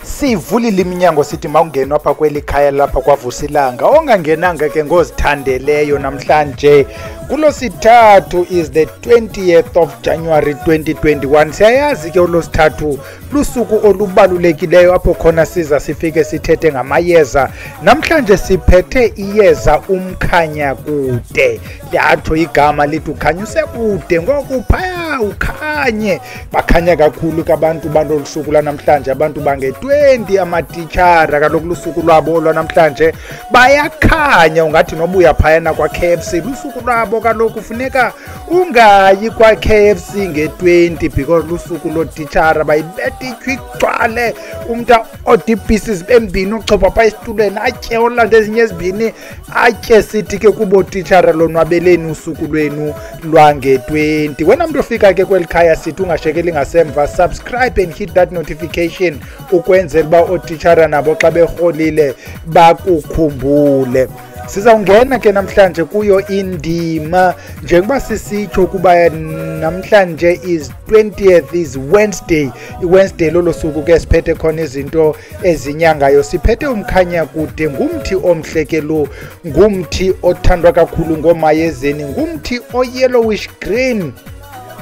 Sivulile iminyango sithi mawungena apha kweli khaya lapha kwaVusilanga ongangenanga ke ngozithandeleyo namhlanje kuLosithathu is the 20th of January 2021. Siyayazi ke uLosithathu lusuku olubalulekileyo apho khona siza sifike sithethe ngamayeza. Namhlanje siphethe iyeza umkhanya kude. Yatsho igama lithi ukhanyuse kude ngoku phaya ukhanye. Bakhanya kakhulu kabantu balolusuku lanamhlanje, abantu bange-20 amatitshara kaloku lusuku lwabo lwanamhlanje bayakhanya ungathi nobuya phayana kwa-KFC. Lusuku lwabo kaloku kufuneka ungayi kwa-KFC nge-20 because lusuku lotitshara bayibetha ichwigcwale umntu ode ii-pieces embini ochopha phaa esitulweni atye olanda ezinye ezibini atye sithi ke kubotitshara lonwabeleni usuku lwenu lwange-20. Wena mntu ofika ke kweli khaya sithi ungashekeli ngasemva, subscribe and hit that notification ukwenzela uba otitshara nabo xa berholile bakukhumbule. Sizawungena ke namhlanje kuyo indima njengoba sisitsho kuba namhlanje is 20th is Wednesday. iWednesday lolo suku ke siphethe khona izinto ezinyangayo. Siphethe umkhanya kude, ngumthi omhle ke lo, ngumthi othandwa kakhulu ngomayezeni, ngumthi oyellowish green.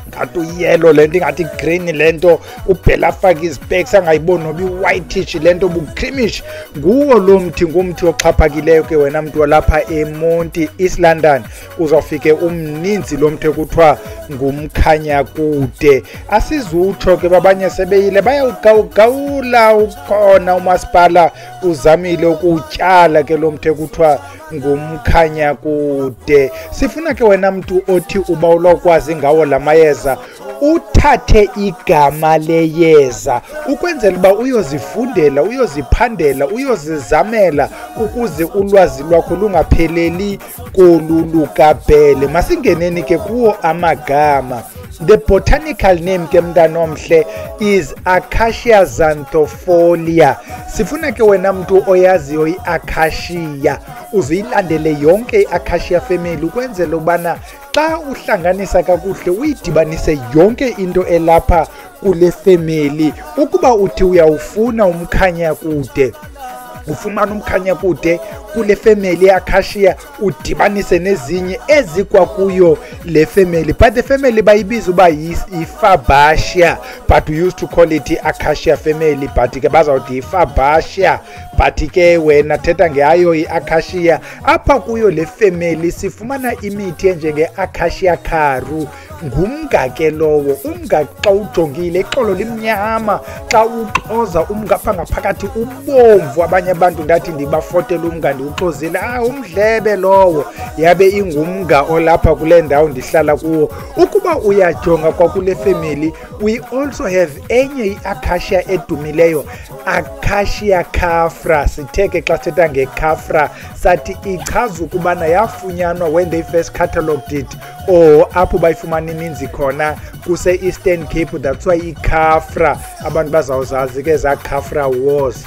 Ngathi uyellow lento ingathi green lento ubhela afaka izipeks angayiboni noba i-whitish lento bu-creamish. Nguwo lo mthi, ngumthi oxhaphakileyo ke wena mntu walapha eMonti East London uzawufike umninzi lo mthi ekuthiwa ngumkhanya kude. Asizutsho ke babanye sebeyile bayawugawula ukhona umasipala uzamile ukutyala ke lo mthi ekuthiwa ngumkhanya kude. Sifuna ke wena mntu othi uba ulokwazi ngawo la mayeza uthathe igama leyeza ukwenzela uba uyozifundela, uyoziphandela, uyozizamela ukuze ulwazi lwakho lungapheleli kolulukabhele. Masingeneni ke kuwo amagama. The botanical name ke mntanomhle is Acacia xanthofolia. Sifuna ke wena mntu oyaziyo i-acacia uziyilandele yonke i-acacia family ukwenzela ubana xa uhlanganisa kakuhle uyidibanise yonke into elapha kule family. Ukuba uthi uyawufuna umkhanya kude, ufumana umkhanya kude kule family ye-acacia udibanise nezinye ezikwakuyo le family, but the family bayibiza uba yi-Fabaceae, but we used to call it i-acacia family, but ke bazawuthi yi-Fabaceae. But ke wena thetha ngayo i-acacia. Apha kuyo le family sifumana imithi enjenge-acacia caru. Ngumnga ke lowo, umnga xa ujongile ixolo limnyama, xa uxoza umnga apha ngaphakathi ubomvu. Abanye abantu ndathi ndibafotela umnga ndiwuxozile, umdlebe lowo, yabe ingumnga olapha kule ndawo ndihlala kuwo. Ukuba uyajonga kwakule family we also have enye i-acacia edumileyo, Acacia cafra. Sitheke xa sithetha ngecafra sathi ichaza ukubana yafunyanwa when they first catalogued it, or apho bayifumana ininzi khona kuse-Eastern Cape, that's why iCafra abantu bazawuzazi ke za Cafra wars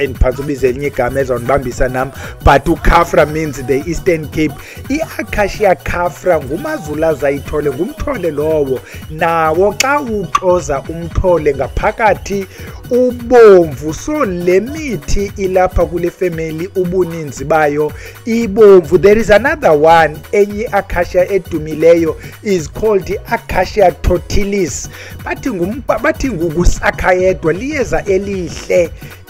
endiphatha ubiza elinye igama ezawundibambisa nam, but uCafra means the Eastern Cape. I-Acacia cafra ngumazulu azayithole, ngumthole lowo nawo xa uxoza umthole ngaphakathi ubomvu. So le mithi ilapha kule family ubuninzi bayo ibomvu. There is another one enye acacia edumileyo is called Acacia tortilis. Bathi ngukusakha yedwa liyeza elihle.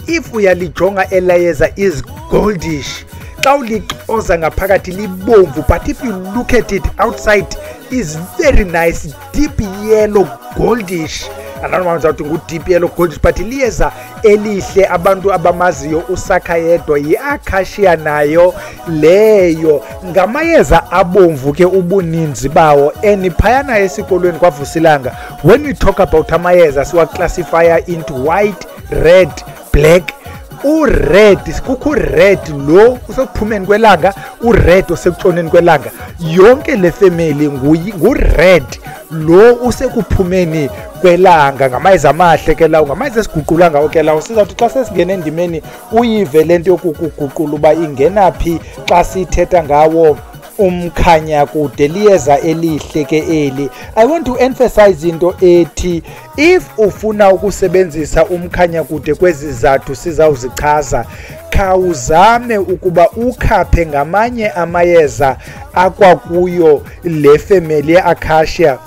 If uyalijonga elayeza is goldish, xa ulixoza ngaphakathi libomvu, but if you look at it outside is very nice, deep yellow goldish. Another one deep yellow goldish, but liyeza elihle. Abantu abamaziyo usakha yedwa yi-acacia nayo leyo. Ngamayeza abomvu ke ubuninzi bawo, eniphayana esikolweni kwaVusilanga when we talk about amayeza siwa classify into white, red, black, ured kukho red lo usekuphumeni kwelanga, ured osekutshoneni kwelanga, yonke le family ngured lo usekuphumeni kwelanga. Ngamayeza amahle ke lawo, ngamayeza esiguqula ngawo ke lawo. Sizawuthi xa sesingena endimeni uyive lento yokuguqula uba ingena phi xa sithetha ngawo umkhanya kude, liyeza elihle ke eli. I want to emphasize into ethi if ufuna ukusebenzisa umkhanya kude kwezi zathu sizawuzichaza, khawuzame ukuba ukhaphe ngamanye amayeza akwakuyo le family ye-acacia.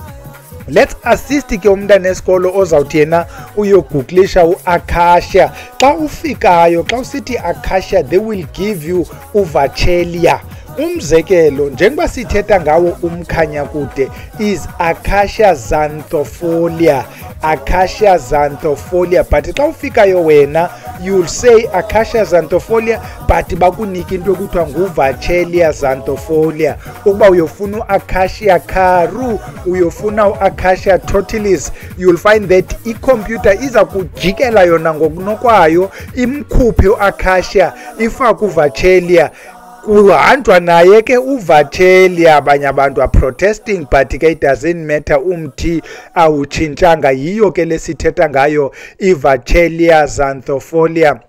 Let's assist ke umntana esikolo ozawuthi yena uyogooglisha u-acacia. Xa ufikayo, xa usithi acacia, they will give you uvachelia. Umzekelo njengoba sithetha ngawo umkhanya kude is Acacia xanthofolia, Acacia xanthofolia. But xa ufikayo wena you'll say Acacia xanthofolia, but bakunika into ekuthiwa nguvachelia xanthofolia. Ukuba uyofuna u-Acacia caru, uyofuna u-Acacia totilis, you'll find that i-computer iza kujikela yona ngokunokwayo imkhuphe u-Acacia ifake uvachelia. Kuhanjwa naye ke uvachelia. Abanye abantu are protesting, but ke it doesn't matter, umthi awutshintshanga. Yiyo ke lesithetha ngayo ivachelia xanthofolia,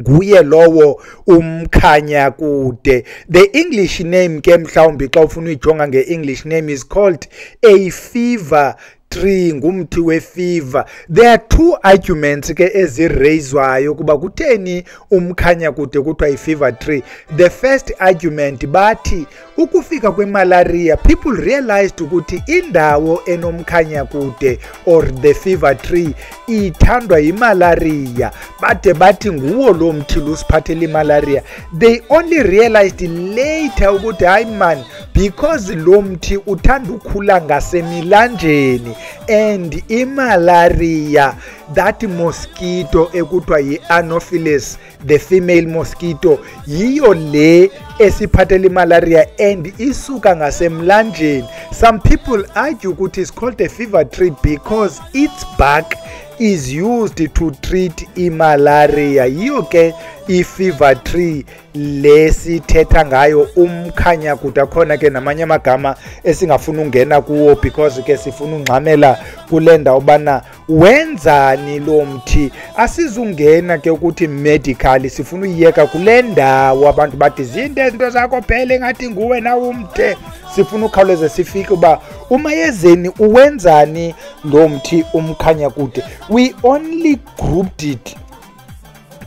nguye lowo umkhanya kude. The English name ke mhlawumbi xa ufuna uyijonga nge-English name is called a fever tree, ngumthi we-fever. There are two arguments ke eziraiswayo kuba kutheni umkhanya kude kuthiwa i-fever tree. The first argument bathi ukufika kwemalaria, people realized ukuthi indawo enomkhanya kude or the fever tree ithandwa yimalaria, bade bathi nguwo lo mthi lusiphathela imalaria. They only realized later ukuthi hayi man, because lo mthi uthanda ukhula ngasemilanjeni and imalaria, that mosquito ekuthiwa yi-Anopheles, the female mosquito, yiyo le esiphathela imalaria and isuka ngasemlanjeni. Some people argue ukuthi it's called a fever tree because its bark is used to treat imalaria. Yiyo ke i-fever tree lesithetha ngayo umkhanya kude. Akhona ke namanye amagama esingafuna ungena kuwo because ke sifuna ungxamela kule ndawo bana wenzani lo mthi. Asizungena ke ukuthi medical, sifuna uyiyeka kule ndawo abantu bathi zinto zakho phela ngathi nguwe nawo umthe. Sifuna ukhawuleze sifike uba umayezeni uwenzani lo mthi umkhanya kude. We only grouped it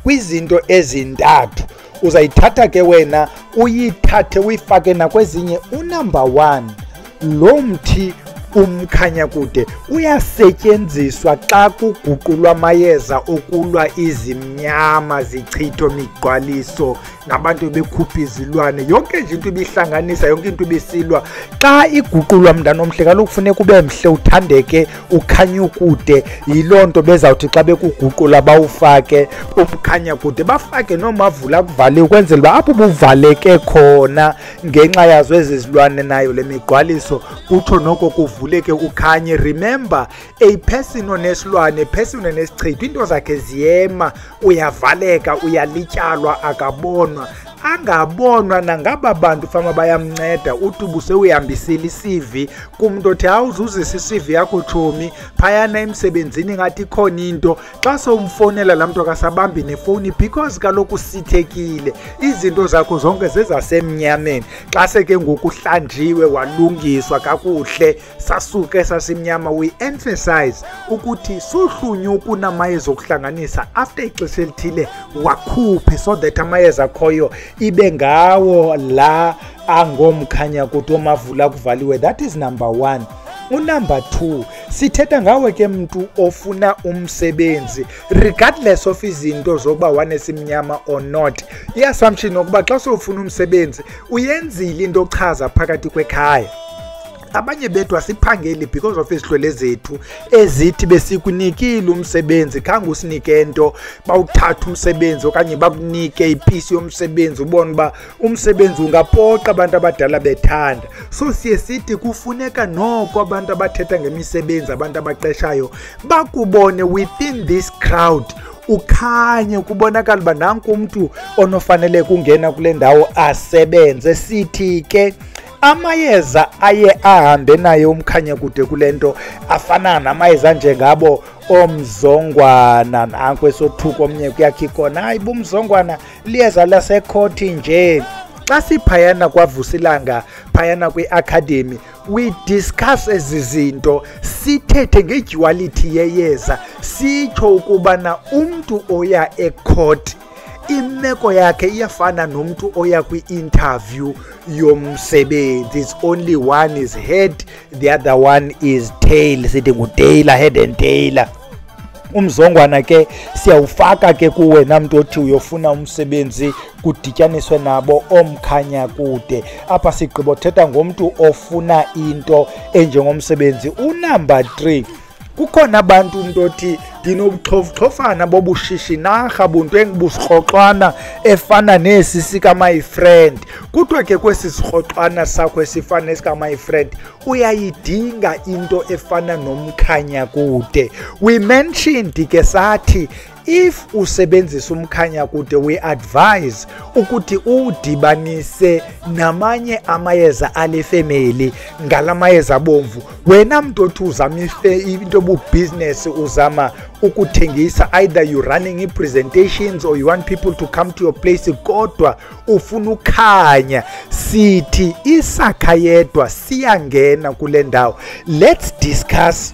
kwizinto ezintathu. Uzayithatha ke wena uyithathe uyifake nakwezinye. Unumber 1, lo mthi umkhanya kude uyasetyenziswa xa kuguqulwa amayeza okulwa izimnyama, zichitho, migqwaliso, nabantu bekhupha izilwane, yonke nje into ibihlanganisa, yonke into ibisilwa. Xa iguqulwa mntana omhle, kaloku kufuneka ube mhle, uthandeke, ukhanya ukude. Yiloo nto bezawuthi xa bekuguqula bawufake umkhanya kude, bafake nomavula kuvale ukwenzela uba apho buvaleke khona ngenxa yazo ezi zilwane nayo le migqwaliso kutsho noko kuvuleke ukhanye. Remember, a person onesilwane, a person onesichitho, into zakhe ziyema, uyavaleka, uyalityalwa, akabonwa. Angabonwa nangaba bantu fama bayamnceda, uthi ubuse uyihambisile i-CV kumntu othi awuzuzisa i-CV yakho tshomi phayana emsebenzini ngathi khona into. Xa somfonela laa mntu akasabambi nefowuni because kaloku sithekile, izinto zakho zonke zezasemnyameni. Xa seke ngokuhlanjiwe walungiswa kakuhle sasuke sasimnyama, we emphasize ukuthi suhlunyuka unamayeza okuhlanganisa after ixesha elithile wakhuphe, so that amayeza akhoyo ibe ngawo la angomkhanya kude omavula kuvaliwe. That is number 1. Unumber 2, sithetha ngawe ke mntu ofuna umsebenzi, regardless of izinto zokuba wanesimnyama or not. I-assumption yokuba xa sofuna umsebenzi uyenzile into ochaza phakathi kwekhaya. Abanye bethu asiphangeli because of izihlwele zethu ezithi besikunikile umsebenzi khange usinike into, bawuthatha umsebenzi okanye bakunike ipisi yomsebenzi ubone uba umsebenzi ungapoqa abantu abadala bethanda. So siye sithi kufuneka noko abantu abathetha ngemisebenzi, abantu abaqeshayo bakubone within this crowd ukhanye kubonakala uba nanku umntu onofanele kungena kule ndawo asebenze. Sithi ke amayeza aye ahambe naye umkhanyakude kule nto afana namayeza njengabo omzongwana, nanku esothuko omnye kuyakhi khona hayi bumzongwana liyeza lasekhoti nje. Xa siphayana kwaVusilanga phayana kwi-academy we discuss ezi zinto, sithethe ngeduality yeyeza, sitsho ukubana umntu oya ecourt imeko yakhe iyafana nomntu oya kwi-interview yomsebenzi. It's only one is head, the other one is tail. Sithi nguTaylor, head and tailor. Umzongwana ke siyawufaka ke kuwe namntu othi uyofuna umsebenzi kudityaniswe nabo omkhanyakude. Apha sigqibo thetha ngomntu ofuna into enjengomsebenzi. Unumber 3, kukhona abantu umntu othi ndinobuchofana bobushishinarha buntu engibusirhoxwana efana nesi sika-my friend. Kuthiwa ke kwesi sirhoxwana sakho esifana esika-my friend uyayidinga into efana nomkhanyakude. We mentioned ke sathi if usebenzisa umkhanyakude we advise ukuthi udibanise namanye amayeza ale family ngala mayeza abomvu. Wena mntu othi uzama into business uzama ukuthengisa, either you running presentations or you want people to come to your place kodwa ufuna ukhanya, sithi isakha yedwa siyangena kule ndawo. Let's discuss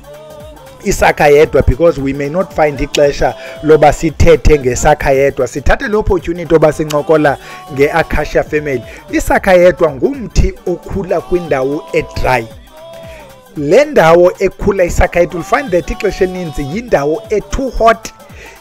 isakha yedwa because we may not find ixesha loba sithethe ngesakha yedwa. Sithathe le opportunity oba sincokola ngeAcacia family. Isakha yedwa ngumthi okhula kwindawo edry. Le ndawo ekhula isakha yedwa you'll find that ixesha eninzi yindawo too hot,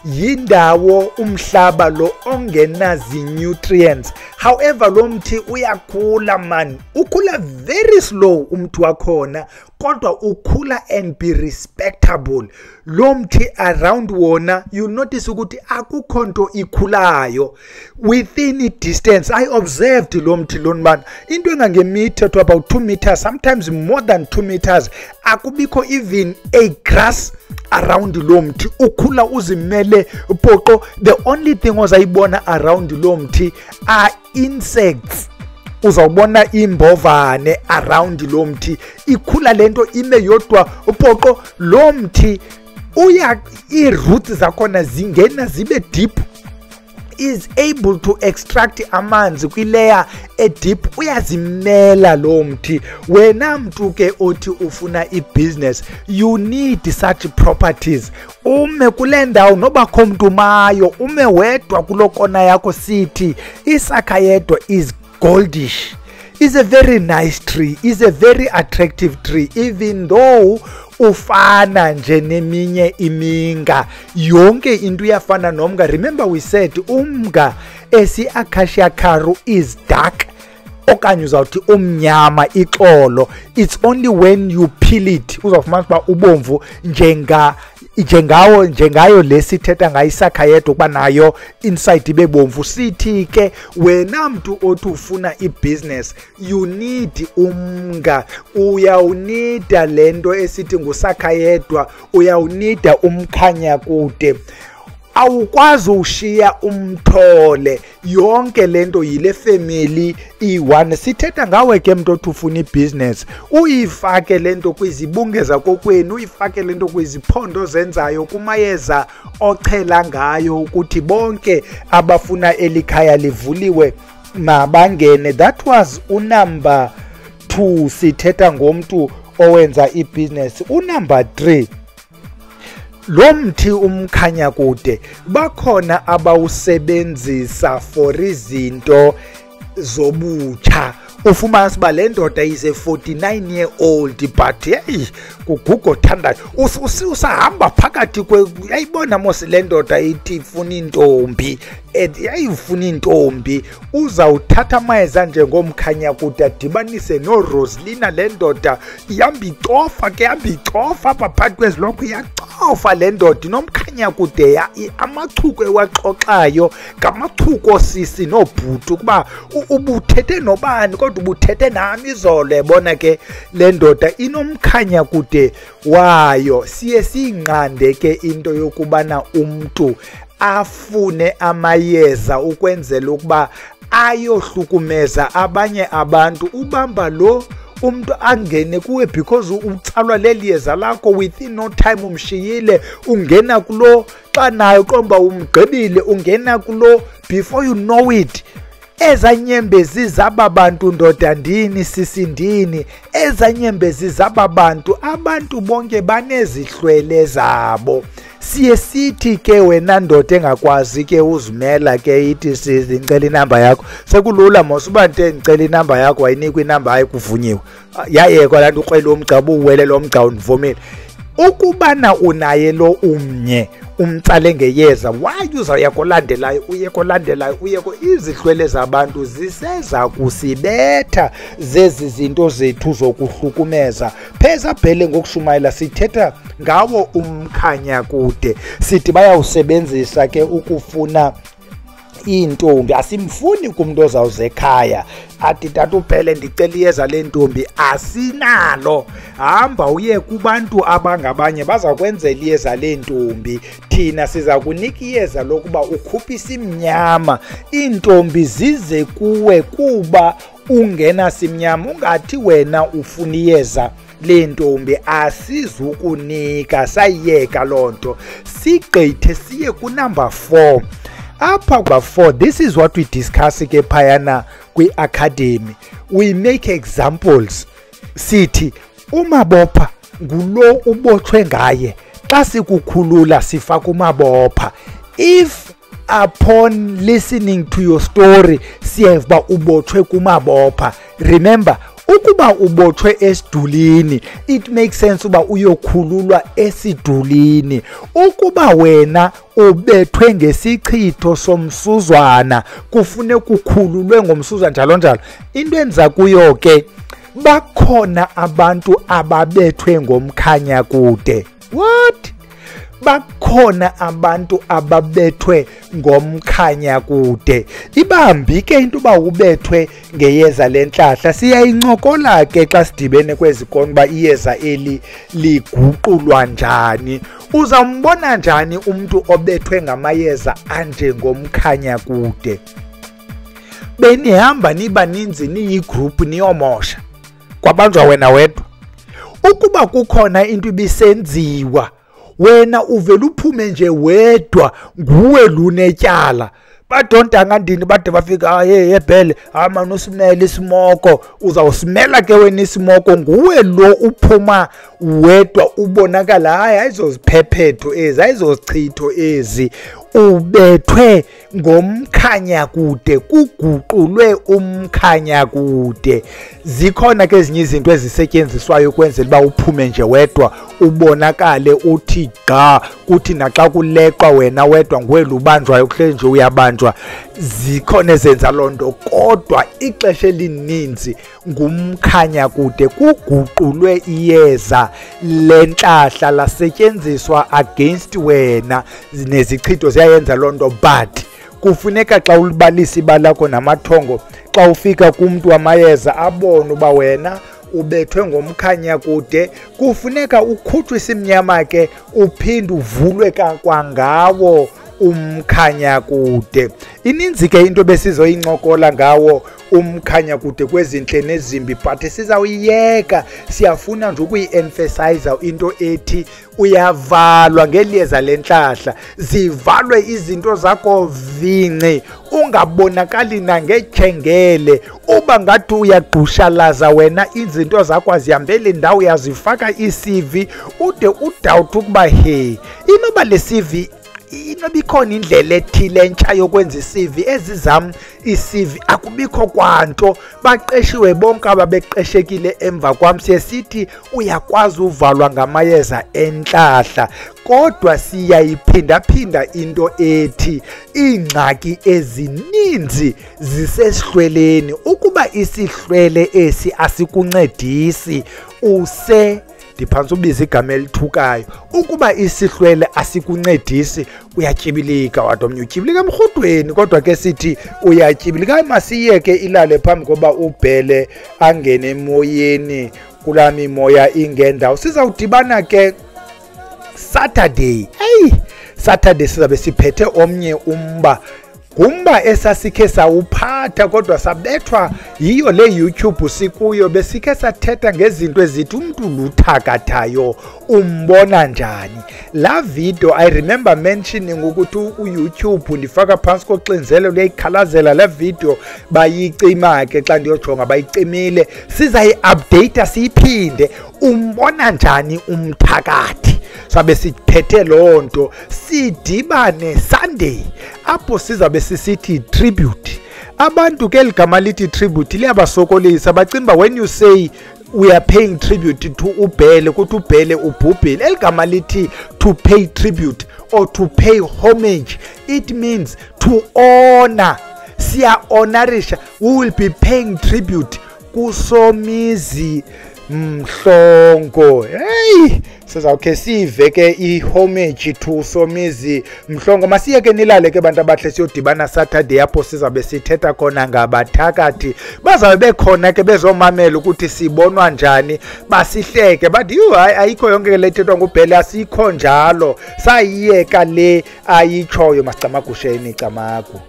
yindawo umhlaba lo ongenazi nutrients. However lo mthi uyakhula man, ukhula very slow umthi wakhona kodwa ukhula and be respectable. Lo mthi around wona you notice ukuthi akukho nto ikhulayo within a distance. I observed lo mthi lona man into engangemeter to about 2 meters, sometimes more than 2 meters. Akubikho even a grass around lo mthi, ukhula uzimele poqo. The only thing ozayibona around lo mthi are insects. Uzawubona imbovane around lo mthi, ikhula lento ime yodwa poqo. Lo mthi uya i-roots zakhona zingena zibe deep, is able to extract amanzi kwilayer deep, uyazimela lo mthi. Wena mntu ke othi ufuna ibusiness you need such properties. Ume kule ndawo noba kho mntu mayo, ume wedwa kulo kona yakho. Sithi isakha yedwa is goldish, is a very nice tree, is a very attractive tree, even though ufana nje neminye iminga. Yonke into iyafana nomnga. Remember we said umnga esi-Acacia Caru is dark okanye uzawuthi umnyama ixolo. It's only when you peel it uzawufumana uba ubomvu njengayo lesithetha ngayisakha yedwa kuba nayo inside ibe bomvu. Sithi ke wena mntu othi ufuna ibusiness you need umnga, uyawunida lento esithi ngusakha yedwa, uyawunida umkhanyakude. Awukwazi ushiya umthole, yonke lento yile family i1. Sithetha ngawe ke mntu othi ufuna ibusiness uyifake lento kwizibungeza kokwenu, uyifake lento kwiziphondo zenzayo, kumayeza ochela ngayo ukuthi bonke abafuna elikhaya livuliwe mabangene. That was unumber 2. Sithetha ngomntu owenza ibusiness. Unumber 3, lo mthi umkhanyakude bakhona abawusebenzisa for izinto zobutsha. Ufumana siba le ndoda is a 49-year-old but hey kugugo thandayo usahamba phakathi yayibona mos le ndoda ithi ifuna intombi, yayifuna intombi. Uzawuthatha amayeza njengomkhanyakude adibanise noRosalina. Le ndoda ihamba icofa ke, ihamba icofa apha phakathi kwezilokhu, iyacofa le ndoda nomkhanyakude. Amachuku ewaxoxayo ngamachuku sisi nobhutu kuba ubuthethe nobani kodwa ubuthethe nami izolo. Yabona ke le ndoda inomkhanyakude wayo. Siye siyinqande ke into yokubana umntu afune amayeza ukwenzela ukuba ayohlukumeza abanye abantu, ubamba lo umuntu angene kuwe because utsalwa leli yeza lakho, within no time umshiyile, ungena kulo xa nayo qomba umgqibile, ungena kulo, before you know it ezanyembezi zaba bantu ndoda ndini sisindini, ezanyembezi zaba bantu, abantu bonke banezihlwele zabo. Siye sithi ke wena ndoda engakwazi ke uzimela ke ithi sizi ngicela inamba yakho, sekulula mos uba nte ngicela inamba yakho wayinikwa inamba hayi kuvunyiwe, yayekwa laa nto ukrwele umgca uwele lo mgca undivumile. Ukubana unaye lo umnye umtsale ngeyeza, why uzawuya kolandelayo, uye kolandelayo, uye izihlwele zabantu ziseza kusibetha zezi zinto zethu zokuhlukumeza. Pheza bhele ngokushumayela sithetha ngawo umkhanya kude, sithi bayawusebenzisa ke ukufuna intombi. Asimfuni kumntu ozawuze ekhaya athi tata uphele ndicela iyeza lentombi, asinalo. Hamba uye kubantu abangabanye bazakwenzela iyeza lentombi, thina siza kunika iyeza lokuba ukhuphise imnyama, iintombi zize kuwe kuba ungena simnyama. Ungathi wena ufuna iyeza lentombi asizukunika, sayiyeka loo nto. Sigqithe siye kunumber 4. Apha kwa-4, this is what we discuss ke phayana kwi-academy. We make examples. Sithi umabopha ngulo ubotshwe ngaye, xa sikukhulula sifaka umabopha. If upon listening to your story siyeva ubotshwe kumabopha, remember ukuba ubotshwe esidulini, it makes sense uba uyokhululwa esidulini. Ukuba wena ubethwe ngesichitho somsuzwana, kufune kukhululwe ngomsuzwana njalo njalo. Into enza kuyo ke, bakhona abantu ababethwe ngomkhanya kude. What? Bakhona abantu ababethwe ngomkhanya kude. Ibambi ke into uba ubethwe ngeyeza lenhlahla. Siyayincokola ke xa sidibene kwezikolo uba iyeza eli liguqulwa njani. Uzambona njani umuntu obethwe ngamayeza anje ngomkhanya kude? Benihamba niba ninzi niyigroup niyomosha, kwabanjwa wena wedwa. Ukuba kukhona into ibisenziwa, wena uvela uphume nje wedwa, nguwe lunetyala. Badontanga ndini bade bafika ebhele, manu usimele isimoko. Uzawusimela ke wena isimoko, nguwe lo uphuma wedwa, ubonakala hayi ayizoziphephetho ezi, ayizozichitho ezi. Ubethwe ngomkhanya kude, kuguqulwe umkhanya kude. Zikhona ke ezinye izinto ezisetyenziswayo ukwenzela uba uphume nje wedwa, ubonakale uthi gqa, kuthi naxa kuleqwa wena wedwa nguwe lubanjwayo, kuhle nje uyabanjwa. Zikhona ezenza loo nto, kodwa ixesha elininzi ngumkhanya kude, kuguqulwe iyeza lenhlahla lasetyenziswa against wena, nezichitho ziyayenza loo nto. But kufuneka xa ulibalisa ibali lakho namathongo, xa ufika kumntu wamayeza abone uba wena ubethwe ngomkhanya kude, kufuneka ukhutshwe isimnyama ke, uphinde uvulwe kwangawo umkhanya kude. Ininzi ke into besizoyincokola ngawo umkhanya kude kwezinhle nezimbi, but sizawuyiyeka. Siyafuna nje ukuyi-emphasize into ethi uyavalwa ngeliyeza lenhlahla, zivalwe izinto zakho vinci, ungabonakali nangetshengele. Uba ngathi uyagqushalaza wena, izinto zakho azihambele indawo, uyazifaka i-CV ude udawuthi ukuba hey, inoba le CV inoba ikhona indlela ethile entsha yokwenza i-CV. Ezizam i-CV akubikho kwanto, baqeshiwe bonke ababeqeshekile emva kwam. Sithi uyakwazi uvalwa ngamayeza enhlahla, kodwa siyayiphinda-phinda into ethi iingxaki ezininzi zisesihlweleni. Ukuba isihlwele esi asikuncedisi, ndiphantsi ubiza igama elithukayo, ukuba isihlwele asikuncedisi, uyatyibilika wadomnye, utyibilika emrhudweni. Kodwa ke sithi uyatyibilika, hayi masiyeke ilale phambi koba ubhele angene emoyeni, kulaa mimoya ingendawo. Sizawudibana ke Saturday. Hey, Saturday sizabe siphethe omnye umba, ngumba esasikhe sawuphatha kodwa sabethwa yiyo le YouTube sikuyo. Besikhe sathetha ngezinto ezithi umuntu luthakathayo umbona njani. La video I remember mentioning ukuthi uYouTube ndifaka phansi koxinzelo luyayikhalazela le video bayicima ke xa ndiyojonga bayicimile. Sizayi-update siyiphinde umbona njani umthakathi. Sabe siphethe lonto sidibane Sunday apho sizabe sisithi tribute. Abantu ke ligama lithi tribute liyabasokolisa bacimba when you say we are paying tribute to uBhele kuthi uBhele ubhubhile. Eligama lithi to pay tribute or to pay homage, it means to honor. Siya honorisha, we will be paying tribute kuSomizi Mhlongo. Hey, sizawukhe sive ke i-homage to Somizi Mhlongo. Masiyeke nilale ke bantu abahle siyodibana Saturday apho sizabe sithetha khona ngabathakathi. Bazabe bekhona ke bezomamela ukuthi sibonwa njani, basihleke bathi ayikho yonke le thethwa nguBhele, asikho njalo. Sayiyeka le ayitshoyo masicamagusheni icamagu.